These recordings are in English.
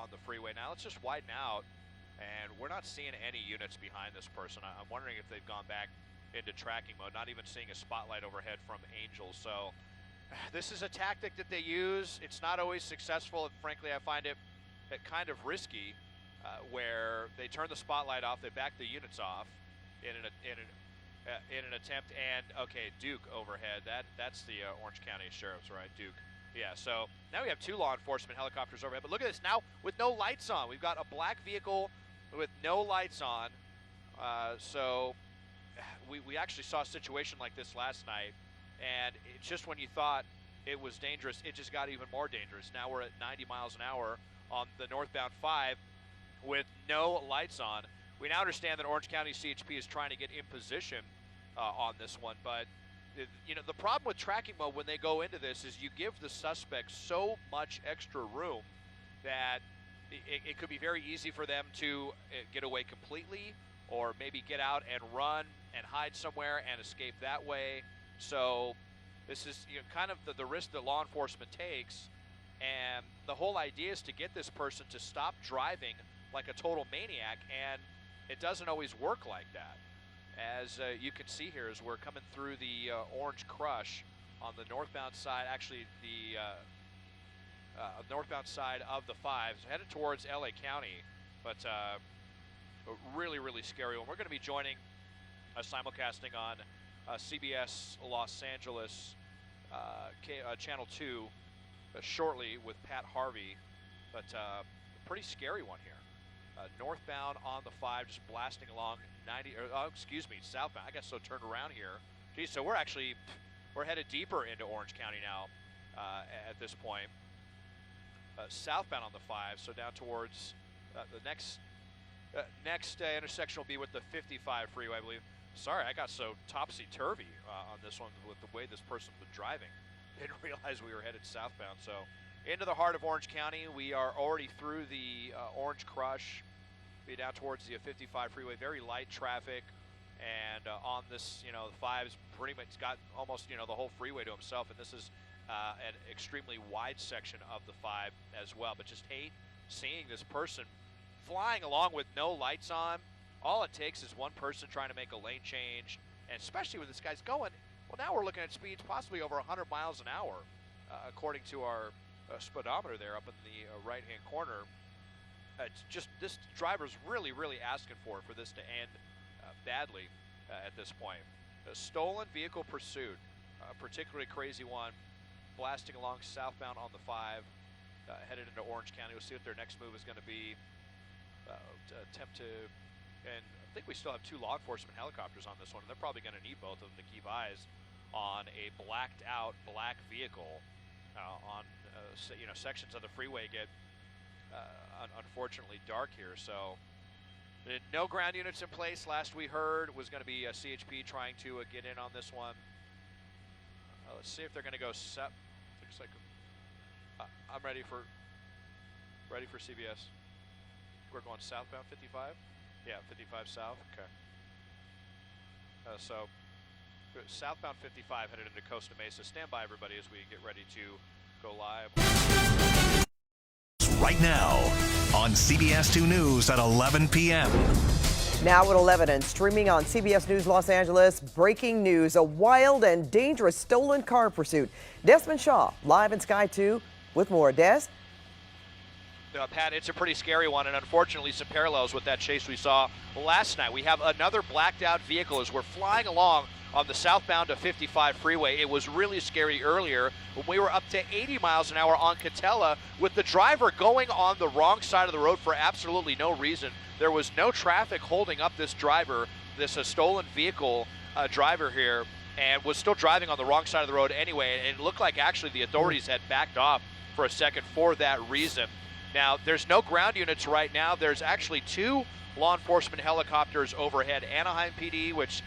on the freeway. Now let's just widen out, and we're not seeing any units behind this person. I'm wondering if they've gone back into tracking mode, not even seeing a spotlight overhead from Angel. So this is a tactic that they use. It's not always successful, and frankly, I find it kind of risky, where they turn the spotlight off, they back the units off in an attempt. And okay, Duke overhead. That's the Orange County Sheriff's, right? Duke. Yeah. So now we have 2 law enforcement helicopters overhead. But look at this now with no lights on. We've got a black vehicle with no lights on. So we actually saw a situation like this last night, and it's just when you thought it was dangerous, it just got even more dangerous. Now we're at 90 miles an hour on the northbound 5 with no lights on. We now understand that Orange County CHP is trying to get in position on this one, but you know, the problem with tracking mode when they go into this is you give the suspect so much extra room that it could be very easy for them to get away completely, or maybe get out and run and hide somewhere and escape that way. So this is, you know, kind of the risk that law enforcement takes, and the whole idea is to get this person to stop driving like a total maniac, and it doesn't always work like that. As you can see here, as we're coming through the Orange Crush on the northbound side, actually the northbound side of the 5s, headed towards LA County, but a really, really scary one. We're going to be joining simulcasting on CBS Los Angeles Channel 2 shortly with Pat Harvey, but a pretty scary one here. Northbound on the 5, just blasting along 90, southbound. I guess so, turned around here. Geez, so we're headed deeper into Orange County now at this point. Southbound on the 5, so down towards the next intersection will be with the 55 freeway, I believe. Sorry, I got so topsy-turvy on this one with the way this person was driving. Didn't realize we were headed southbound. So into the heart of Orange County, we are already through the Orange Crush. Be down towards the 55 freeway, very light traffic, and on this, you know, the 5's pretty much got almost, you know, the whole freeway to himself, and this is an extremely wide section of the 5 as well. But just hate seeing this person flying along with no lights on. All it takes is one person trying to make a lane change, and especially when this guy's going, well, now we're looking at speeds possibly over 100 miles an hour, according to our speedometer there up in the right-hand corner. It's just, this driver's really, really asking for this to end badly at this point. A stolen vehicle pursuit, a particularly crazy one, blasting along southbound on the 5, headed into Orange County. We'll see what their next move is going to be. To attempt to, and I think we still have 2 law enforcement helicopters on this one, and they're probably going to need both of them to keep eyes on a blacked out black vehicle on you know, sections of the freeway get unfortunately dark here. So no ground units in place. Last we heard was going to be CHP trying to get in on this one. Let's see if they're going to go looks like I'm ready for CBS. We're going southbound 55? Yeah, 55 south, okay. So southbound 55 headed into Costa Mesa. Stand by, everybody, as we get ready to go live. Right now on CBS 2 News at 11 p.m. Now at 11 and streaming on CBS News Los Angeles, breaking news, a wild and dangerous stolen car pursuit. Desmond Shaw, live in Sky 2 with more. Des? Pat, it's a pretty scary one, and unfortunately some parallels with that chase we saw last night. We have another blacked out vehicle as we're flying along on the southbound to 55 freeway. It was really scary earlier when we were up to 80 miles an hour on Catella with the driver going on the wrong side of the road for absolutely no reason. There was no traffic holding up this driver, this stolen vehicle driver here, and was still driving on the wrong side of the road anyway. And it looked like actually the authorities had backed off for a second for that reason. Now, there's no ground units right now. There's actually 2 law enforcement helicopters overhead. Anaheim PD, which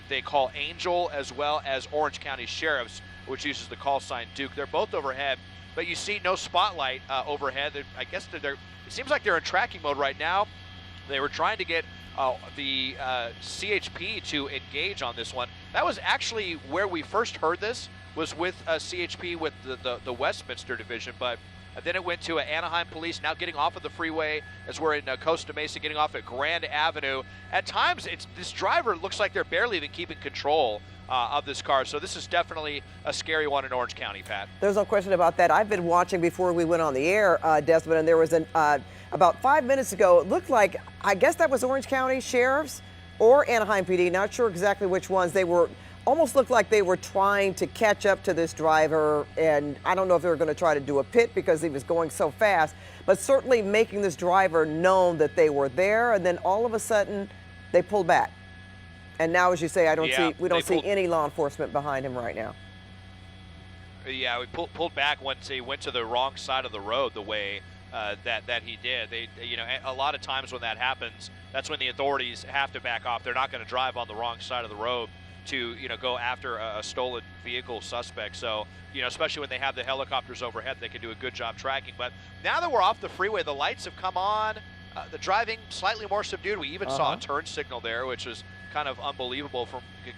they call Angel, as well as Orange County Sheriff's, which uses the call sign Duke. They're both overhead, but you see no spotlight overhead. I guess it seems like they're in tracking mode right now. They were trying to get the CHP to engage on this one. That was actually where we first heard this, was with CHP with the Westminster division, but Then it went to Anaheim Police, now getting off of the freeway as we're in Costa Mesa, getting off at Grand Avenue. At times, this driver looks like they're barely even keeping control of this car. So this is definitely a scary one in Orange County, Pat. There's no question about that. I've been watching before we went on the air, Desmond, and there was about 5 minutes ago, it looked like, I guess that was Orange County Sheriffs or Anaheim PD, not sure exactly which ones. They were almost looked like they were trying to catch up to this driver, and I don't know if they were going to try to do a pit because he was going so fast, but certainly making this driver known that they were there, and then all of a sudden they pulled back. And now, as you say, we don't see any law enforcement behind him right now. Yeah, we pulled back once he went to the wrong side of the road the way that he did. A lot of times when that happens, that's when the authorities have to back off. They're not going to drive on the wrong side of the road to go after a stolen vehicle suspect. So especially when they have the helicopters overhead, they can do a good job tracking. But now that we're off the freeway, the lights have come on. The driving slightly more subdued. We even saw a turn signal there, which was kind of unbelievable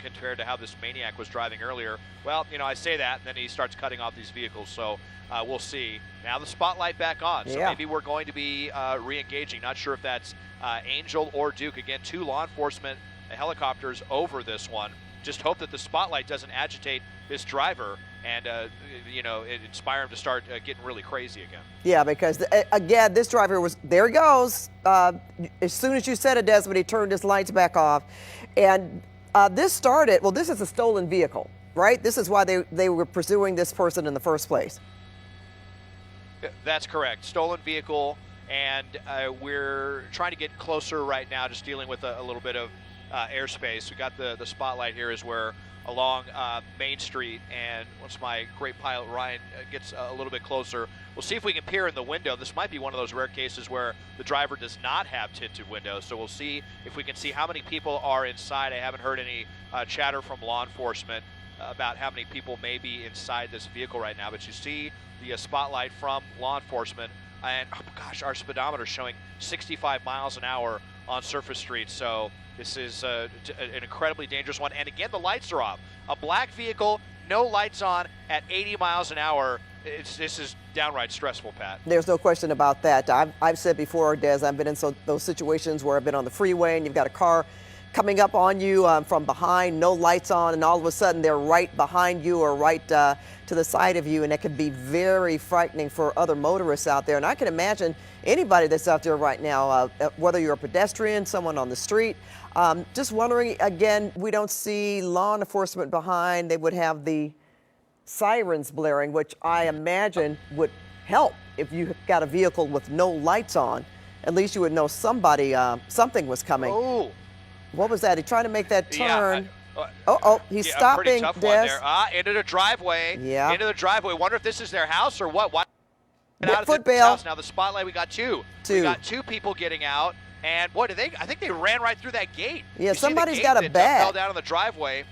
compared to how this maniac was driving earlier. Well, I say that, and then he starts cutting off these vehicles. So we'll see. Now the spotlight back on. So maybe we're going to be re-engaging. Not sure if that's Angel or Duke. Again, 2 law enforcement helicopters over this one. Just hope that the spotlight doesn't agitate this driver and inspire him to start getting really crazy again. Yeah, because again, this driver was, there he goes. As soon as you said it, Desmond, he turned his lights back off. And this started, well, this is a stolen vehicle, right? This is why they were pursuing this person in the first place. That's correct. Stolen vehicle, and we're trying to get closer right now, just dealing with a little bit of airspace. We got the spotlight here is where along Main Street, and once my great pilot Ryan gets a little bit closer, we'll see if we can peer in the window. This might be one of those rare cases where the driver does not have tinted windows, so we'll see if we can see how many people are inside. I haven't heard any chatter from law enforcement about how many people may be inside this vehicle right now, but you see the spotlight from law enforcement, and oh gosh, our speedometer is showing 65 miles an hour on surface streets. So this is an incredibly dangerous one. And again, the lights are off. A black vehicle, no lights on at 80 miles an hour. This is downright stressful, Pat. There's no question about that. I've said before, Des, I've been in those situations where I've been on the freeway and you've got a car coming up on you from behind, no lights on, and all of a sudden they're right behind you or right to the side of you, and it can be very frightening for other motorists out there. And I can imagine anybody that's out there right now, whether you're a pedestrian, someone on the street, just wondering, again, we don't see law enforcement behind. They would have the sirens blaring, which I imagine would help if you got a vehicle with no lights on. At least you would know somebody, something was coming. Oh. What was that? He trying to make that turn. He's yeah, stopping. Pretty tough one there. Into the driveway. Yeah. Into the driveway. Wonder if this is their house or what. Why out of this house? Now the spotlight. We got two. We got 2 people getting out, and what did they? I think they ran right through that gate. Yeah, somebody's got a bag. Fell down in the driveway.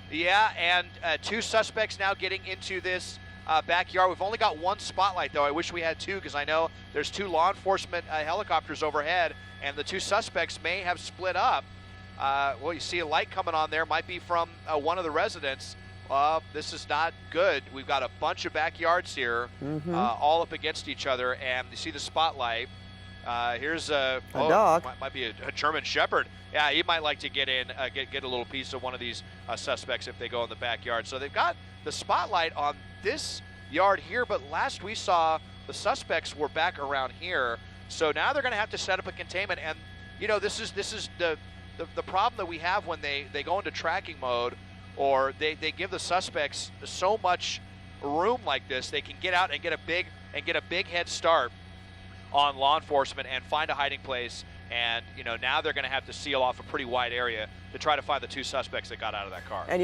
Yeah, and 2 suspects now getting into this backyard. We've only got 1 spotlight though. I wish we had 2 because I know there's 2 law enforcement helicopters overhead, and the 2 suspects may have split up. Well, you see a light coming on there. Might be from one of the residents. This is not good. We've got a bunch of backyards here, all up against each other, and you see the spotlight. Here's a dog. Might be a German Shepherd. Yeah, he might like to get in, get a little piece of one of these suspects if they go in the backyard. So they've got the spotlight on this yard here, but last we saw the suspects were back around here. So now they're going to have to set up a containment, and this is the problem that we have when they go into tracking mode, or they give the suspects so much room like this, they can get out and get a big head start on law enforcement and find a hiding place. And now they're going to have to seal off a pretty wide area to try to find the 2 suspects that got out of that car. And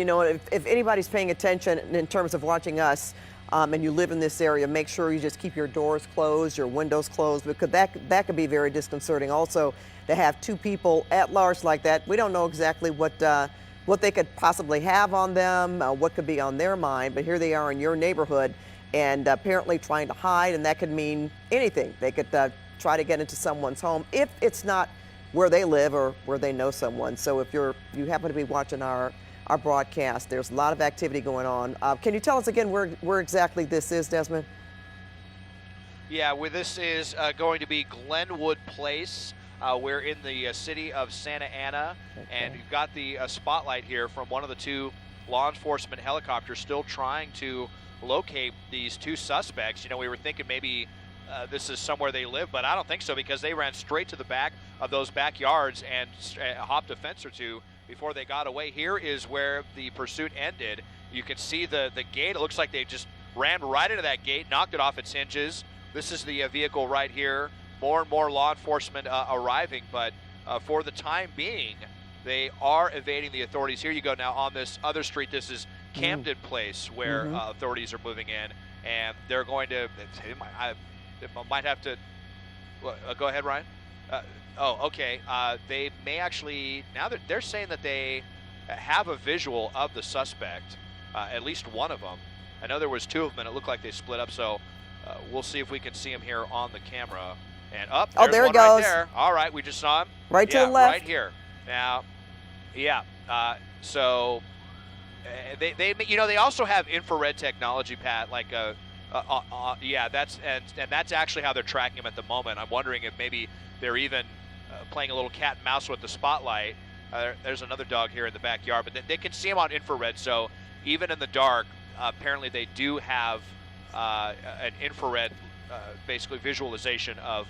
if anybody's paying attention in terms of watching us, and you live in this area, make sure you just keep your doors closed, your windows closed, because that could be very disconcerting. Also, to have 2 people at large like that, we don't know exactly what they could possibly have on them, what could be on their mind, but here they are in your neighborhood and apparently trying to hide, and that could mean anything. They could try to get into someone's home if it's not where they live or where they know someone. So if you happen to be watching our broadcast, there's a lot of activity going on. Can you tell us again where exactly this is, Desmond? Yeah, this is going to be Glenwood Place. We're in the city of Santa Ana, and you've got the spotlight here from one of the two law enforcement helicopters still trying to locate these two suspects. You know, we were thinking maybe this is somewhere they live, but I don't think so, because they ran straight to the back of those backyards and hopped a fence or two before they got away. Here is where the pursuit ended. You can see the gate. It looks like they just ran right into that gate, knocked it off its hinges. This is the vehicle right here. More and more law enforcement arriving, but for the time being, they are evading the authorities. Here you go now on this other street. This is Camden Place, where authorities are moving in, and they're going to, they might have to, go ahead, Ryan. Okay. They may actually, now that they're saying that they have a visual of the suspect, at least one of them. I know there was two of them, and it looked like they split up, so we'll see if we can see him here on the camera. And up, oh, there one he goes. Right there. All right, we just saw him. Right to the left. Right here. Now, yeah. So they also have infrared technology, Pat. Like yeah, that's actually how they're tracking him at the moment. I'm wondering if maybe they're even playing a little cat and mouse with the spotlight. There's another dog here in the backyard, but they can see him on infrared. So even in the dark, apparently they do have an infrared, basically visualization of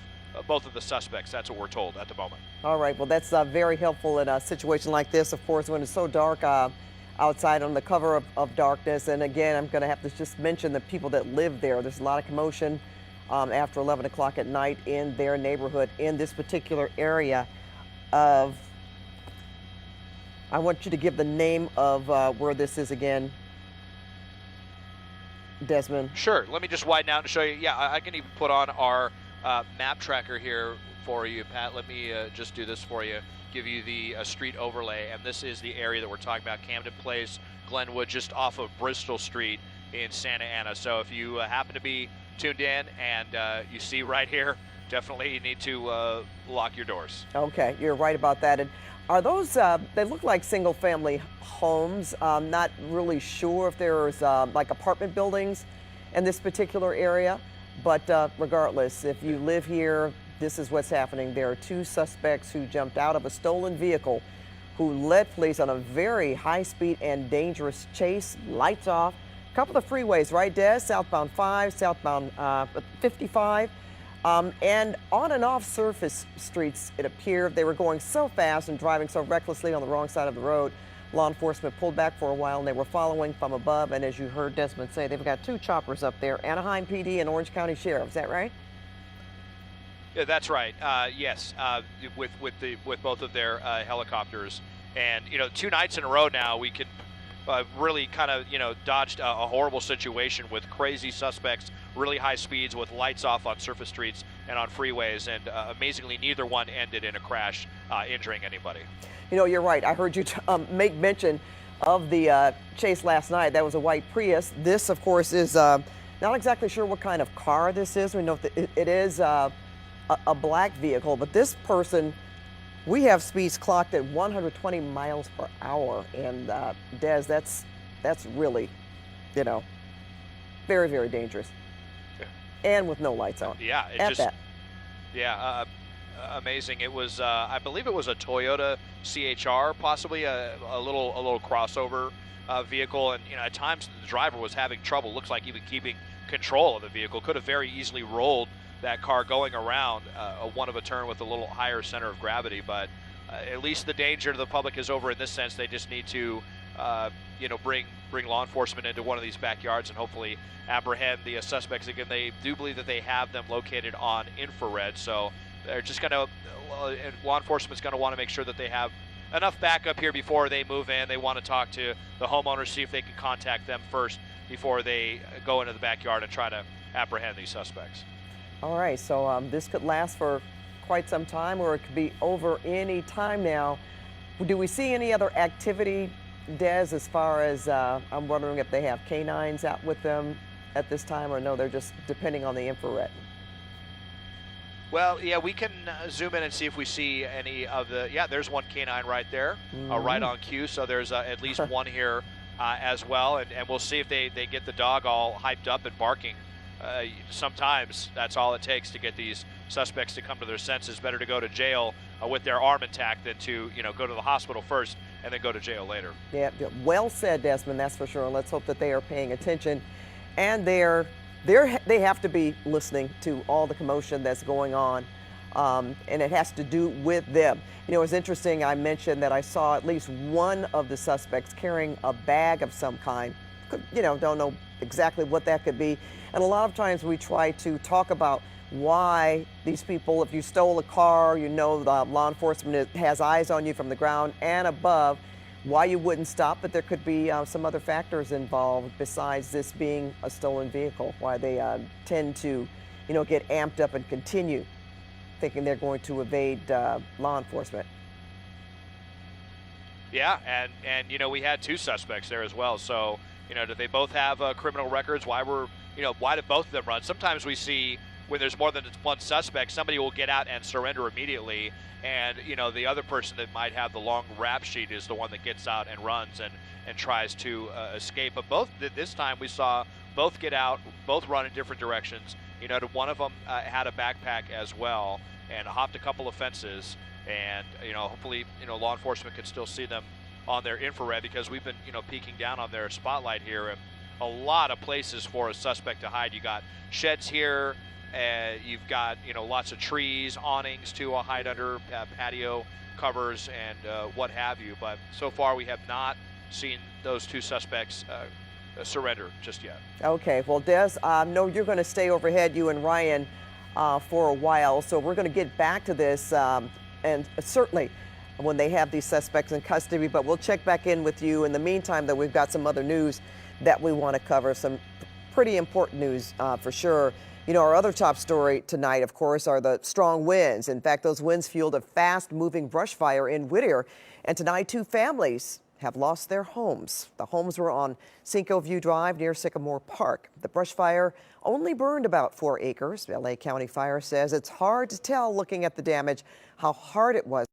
both of the suspects. That's what we're told at the moment. All right. Well, that's very helpful in a situation like this, of course, when it's so dark outside on the cover of darkness. And again, I'm going to have to just mention the people that live there. There's a lot of commotion after 11 o'clock at night in their neighborhood in this particular area of, I want you to give the name of where this is again, Desmond. Sure. Let me just widen out and show you. Yeah, I can even put on our map tracker here for you, Pat. Let me just do this for you, give you the street overlay. And this is the area that we're talking about, Camden Place, Glenwood, just off of Bristol Street in Santa Ana. So if you happen to be tuned in and you see right here, definitely you need to lock your doors. Okay, you're right about that. And are those, they look like single family homes. Not really sure if there's like apartment buildings in this particular area. But regardless, if you live here, this is what's happening. There are two suspects who jumped out of a stolen vehicle who led police on a very high-speed and dangerous chase, lights off. A couple of freeways, right, Des? Southbound 5, southbound 55. And on and off surface streets, it appeared they were going so fast and driving so recklessly on the wrong side of the road. Law enforcement pulled back for a while, and they were following from above. And as you heard Desmond say, they've got two choppers up there, Anaheim PD and Orange County Sheriff. Is that right? Yeah, that's right. Yes, with both of their helicopters. And, you know, 2 nights in a row now, we can really kind of, you know, dodged a horrible situation with crazy suspects, really high speeds with lights off on surface streets and on freeways. And amazingly, neither one ended in a crash, injuring anybody. You know, you're right. I heard you make mention of the chase last night. That was a white Prius. This, of course, is not exactly sure what kind of car this is. We know that it is a black vehicle, but this person, we have speeds clocked at 120 miles per hour. And Des, that's really, you know, very, very dangerous. Yeah. And with no lights on. Yeah, yeah, amazing. It was, I believe it was a Toyota CHR, possibly a little crossover vehicle. And, you know, at times the driver was having trouble, looks like even keeping control of the vehicle. Could have very easily rolled that car going around one of a turn with a little higher center of gravity. But at least the danger to the public is over in this sense. They just need to, you know, bring law enforcement into one of these backyards and hopefully apprehend the suspects. Again, they do believe that they have them located on infrared. So they're just going to, law enforcement's going to want to make sure that they have enough backup here before they move in. They want to talk to the homeowners, see if they can contact them first before they go into the backyard and try to apprehend these suspects. All right, so this could last for quite some time, or it could be over any time now. Do we see any other activity, Des, as far as, I'm wondering if they have canines out with them at this time, or no, they're just depending on the infrared? Well, yeah, we can zoom in and see if we see any of the, yeah, there's one canine right there, right on cue. So there's at least one here as well. And we'll see if they get the dog all hyped up and barking sometimes that's all it takes to get these suspects to come to their senses. Better to go to jail with their arm intact than to, go to the hospital first and then go to jail later. Yeah, well said, Desmond. That's for sure. And let's hope that they are paying attention, and they have to be listening to all the commotion that's going on, and it has to do with them. It was interesting. I mentioned that I saw at least one of the suspects carrying a bag of some kind. Don't know exactly what that could be. And a lot of times we try to talk about why these people, if you stole a car, the law enforcement has eyes on you from the ground and above, why you wouldn't stop. But there could be some other factors involved besides this being a stolen vehicle, why they tend to, get amped up and continue thinking they're going to evade law enforcement. Yeah, and we had 2 suspects there as well. So, do they both have criminal records? Why did both of them run? Sometimes we see when there's more than one suspect, somebody will get out and surrender immediately, and the other person that might have the long rap sheet is the one that gets out and runs and tries to escape. But this time we saw both get out, both run in different directions. One of them had a backpack as well and hopped a couple of fences, and hopefully law enforcement could still see them on their infrared, because we've been peeking down on their spotlight here, and a lot of places for a suspect to hide. You got sheds here, you've got lots of trees, awnings to hide under, patio covers, and what have you. But so far we have not seen those 2 suspects surrender just yet. Okay, well, Des, I know you're going to stay overhead, you and Ryan, for a while, so we're going to get back to this, and certainly when they have these suspects in custody, but we'll check back in with you. In the meantime, though, we've got some other news that we want to cover, some pretty important news for sure. Our other top story tonight, of course, are the strong winds. In fact, those winds fueled a fast-moving brush fire in Whittier, and tonight 2 families have lost their homes. The homes were on Cinco View Drive near Sycamore Park. The brush fire only burned about 4 acres. LA County Fire says it's hard to tell, looking at the damage, how hard it was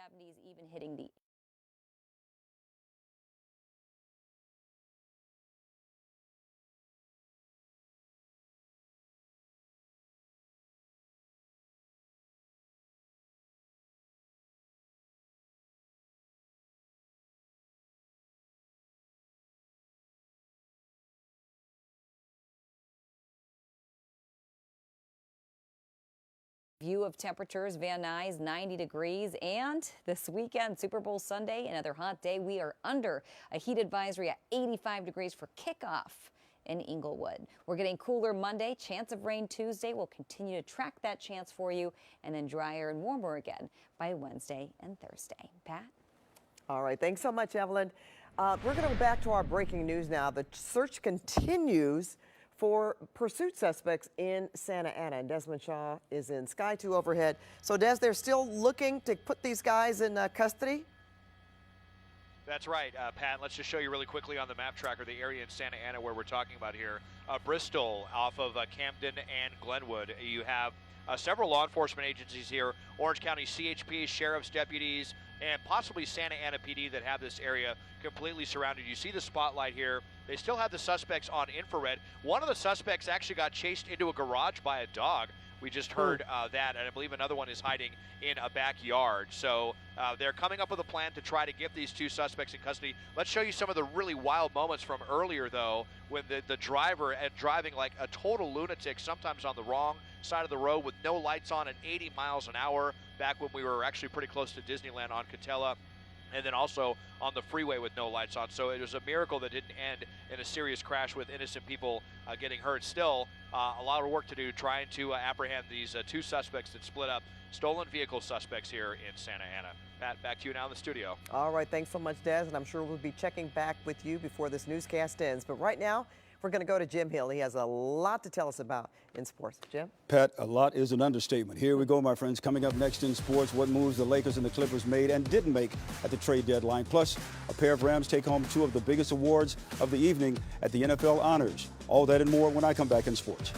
70s, even hitting the view of temperatures. Van Nuys 90 degrees, and this weekend, Super Bowl Sunday, another hot day. We are under a heat advisory at 85 degrees for kickoff in Inglewood. We're getting cooler Monday, chance of rain Tuesday. We'll continue to track that chance for you, and then drier and warmer again by Wednesday and Thursday. Pat? All right, thanks so much, Evelyn. We're going to go back to our breaking news now. The search continues for pursuit suspects in Santa Ana. And Desmond Shaw is in Sky 2 overhead. So, Des, they're still looking to put these guys in custody? That's right, Pat. Let's just show you really quickly on the map tracker the area in Santa Ana where we're talking about here. Bristol off of Camden and Glenwood. You have several law enforcement agencies here, Orange County CHP, sheriff's deputies, and possibly Santa Ana PD that have this area completely surrounded. You see the spotlight here. They still have the suspects on infrared. One of the suspects actually got chased into a garage by a dog. We just heard that, and I believe another one is hiding in a backyard. So they're coming up with a plan to try to get these two suspects in custody. Let's show you some of the really wild moments from earlier, though, when the driver driving like a total lunatic, sometimes on the wrong side of the road with no lights on at 80 miles an hour, back when we were actually pretty close to Disneyland on Catella, and then also on the freeway with no lights on. So it was a miracle that didn't end in a serious crash with innocent people getting hurt. Still, a lot of work to do trying to apprehend these two suspects that split up, stolen vehicle suspects here in Santa Ana. Pat, back to you now in the studio. All right, thanks so much, Des, and I'm sure we'll be checking back with you before this newscast ends. But right now, we're going to go to Jim Hill. He has a lot to tell us about in sports. Jim? Pat, a lot is an understatement. Here we go, my friends. Coming up next in sports, what moves the Lakers and the Clippers made and didn't make at the trade deadline. Plus, a pair of Rams take home two of the biggest awards of the evening at the NFL Honors. All that and more when I come back in sports.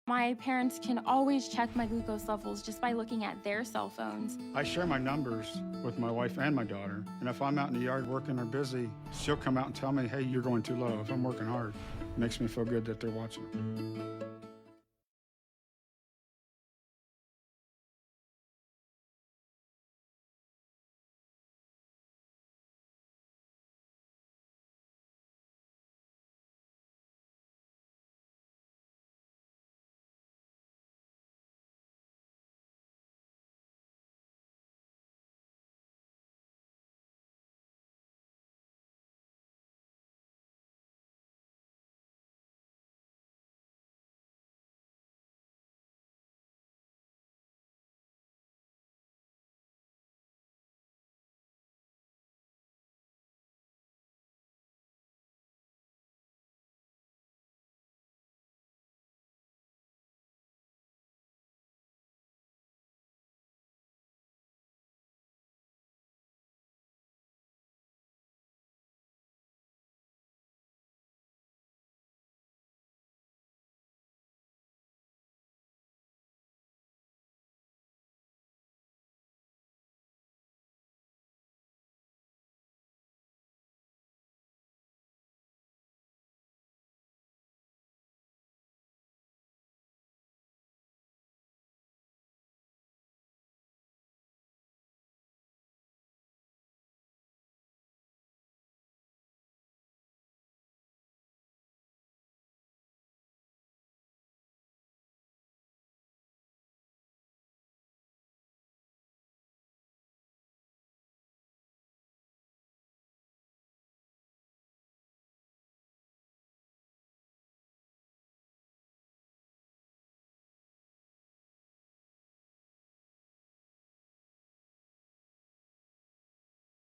My parents can always check my glucose levels just by looking at their cell phones. I share my numbers with my wife and my daughter, and if I'm out in the yard working or busy, she'll come out and tell me, hey, you're going too low if I'm working hard. It makes me feel good that they're watching.